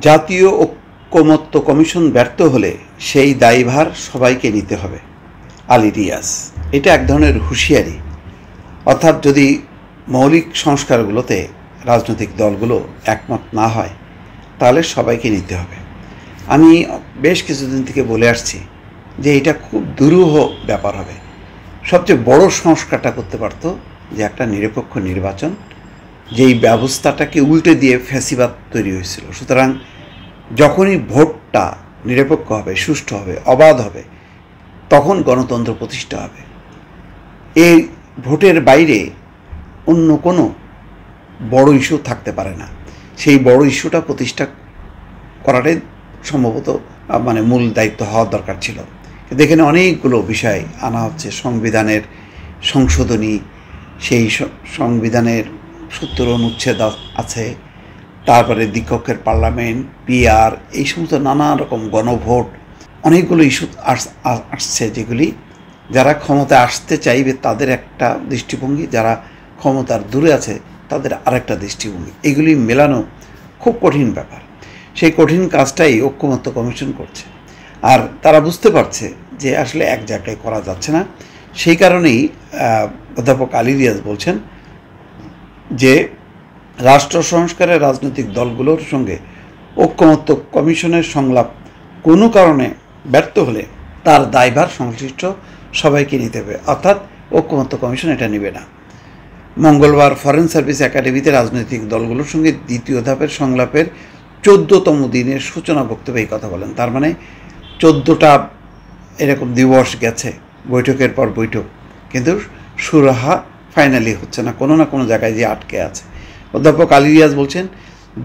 জাতীয় ঐকমত্য কমিশন ব্যর্থ হলে সেই দায়ভার সবাইকে নিতে হবে। আলী রিয়াজ, এটা এক ধরনের হুঁশিয়ারি। অর্থাৎ যদি মৌলিক সংস্কারগুলোতে রাজনৈতিক দলগুলো একমত না হয় তাহলে সবাইকে নিতে হবে। আমি বেশ কিছুদিন থেকে বলে আসছি যে এটা খুব দুরূহ ব্যাপার হবে। সবচেয়ে বড় সংস্কারটা করতে পারত যে একটা নিরপেক্ষ নির্বাচন, যেই ব্যবস্থাটাকে উল্টে দিয়ে ফ্যাসিবাদ তৈরি হয়েছিল। সুতরাং যখনই ভোটটা নিরপেক্ষ হবে, সুষ্ঠু হবে, অবাধ হবে, তখন গণতন্ত্র প্রতিষ্ঠা হবে। এই ভোটের বাইরে অন্য কোনো বড় ইস্যু থাকতে পারে না। সেই বড় ইস্যুটা প্রতিষ্ঠা করাটাই সম্ভবত মূল দায়িত্ব হওয়ার দরকার ছিল। কিন্তু এখানে অনেকগুলো বিষয় আনা হচ্ছে। সংবিধানের সংশোধনী, সেই সংবিধানের ৭০ অনুচ্ছেদ আছে, তারপরে দ্বিকক্ষের পার্লামেন্ট, পিআর, এই সমস্ত নানা রকম গণভোট, অনেকগুলো ইস্যু আসছে, যেগুলি যারা ক্ষমতায় আসতে চাইবে তাদের একটা দৃষ্টিভঙ্গি, যারা ক্ষমতার দূরে আছে তাদের আরেকটা দৃষ্টিভঙ্গি। এগুলি মেলানো খুব কঠিন ব্যাপার। সেই কঠিন কাজটাই ঐকমত্য কমিশন করছে। আর তারা বুঝতে পারছে যে আসলে এক জায়গায় করা যাচ্ছে না। সেই কারণেই অধ্যাপক আলী রিয়াজ বলছেন যে রাষ্ট্র সংস্কারের রাজনৈতিক দলগুলোর সঙ্গে ঐকমত্য কমিশনের সংলাপ কোনো কারণে ব্যর্থ হলে তার দায়ভার সংশ্লিষ্ট সবাইকে নিতে হবে। অর্থাৎ ঐকমত্য কমিশন এটা নেবে না। মঙ্গলবার ফরেন সার্ভিস একাডেমিতে রাজনৈতিক দলগুলোর সঙ্গে দ্বিতীয় ধাপের সংলাপের 14তম দিনের সূচনা বক্তব্যে এই কথা বলেন। তার মানে 14টা এরকম দিবস গেছে, বৈঠকের পর বৈঠক, কিন্তু সুরাহা ফাইনালি হচ্ছে না, কোনো না কোনো জায়গায় যে আটকে আছে। অধ্যাপক আলী রিয়াজ বলছেন,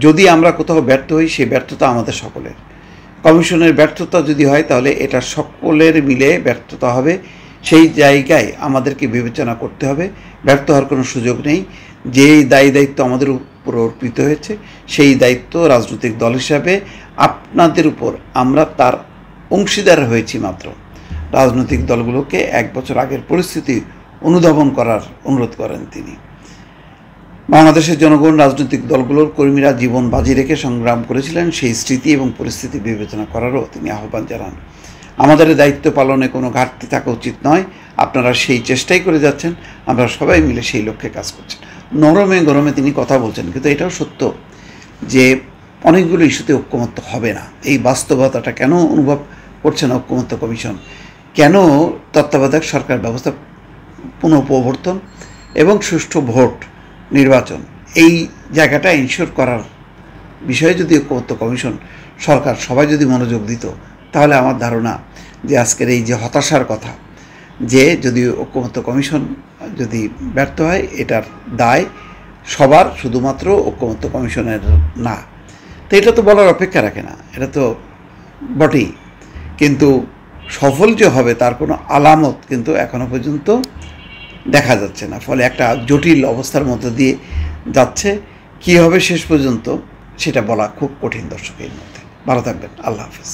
যদি আমরা কোথাও ব্যর্থ হই সেই ব্যর্থতা আমাদের সকলের। কমিশনের ব্যর্থতা যদি হয় তাহলে এটা সকলের মিলে ব্যর্থতা হবে। সেই জায়গায় আমাদেরকে বিবেচনা করতে হবে। ব্যর্থ হওয়ার কোনো সুযোগ নেই। যেই দায়িত্ব আমাদের উপর অর্পিত হয়েছে সেই দায়িত্ব রাজনৈতিক দল হিসাবে আপনাদের উপর আমরা তার অংশীদার হয়েছি মাত্র। রাজনৈতিক দলগুলোকে 1 বছর আগের পরিস্থিতি অনুধাবন করার অনুরোধ করেন তিনি। বাংলাদেশের জনগণ, রাজনৈতিক দলগুলোর কর্মীরা জীবন বাজি রেখে সংগ্রাম করেছিলেন, সেই স্মৃতি এবং পরিস্থিতি বিবেচনা করারও তিনি আহ্বান জানান। আমাদের দায়িত্ব পালনে কোনো ঘাটতি থাকা উচিত নয়। আপনারা সেই চেষ্টাই করে যাচ্ছেন, আমরা সবাই মিলে সেই লক্ষ্যে কাজ করছেন। নরমে গরমে তিনি কথা বলছেন, কিন্তু এটাও সত্য যে অনেকগুলো ইস্যুতে ঐকমত্য হবে না। এই বাস্তবতাটা কেন অনুভব করছে না ঐকমত্য কমিশন? কেন তত্ত্বাবধায়ক সরকার ব্যবস্থা পুনঃপ্রবর্তন এবং সুষ্ঠু ভোট নির্বাচন, এই জায়গাটা ইনশিওর করার বিষয়ে যদি ঐকমত্য কমিশন, সরকার সবাই যদি মনোযোগ দিত, তাহলে আমার ধারণা যে আজকের এই যে হতাশার কথা, যে যদি ঐকমত্য কমিশন যদি ব্যর্থ হয় এটার দায় সবার, শুধুমাত্র ঐকমত্য কমিশনের না। তো এটা তো বলার অপেক্ষা রাখে না, এটা তো বটেই। কিন্তু সফল যে হবে তার কোনো আলামত কিন্তু এখনো পর্যন্ত দেখা যাচ্ছে না। ফলে একটা জটিল অবস্থার মধ্যে দিয়ে যাচ্ছে। কী হবে শেষ পর্যন্ত সেটা বলা খুব কঠিন। দর্শকের মধ্যে ভালো থাকবেন। আল্লাহ হাফেজ।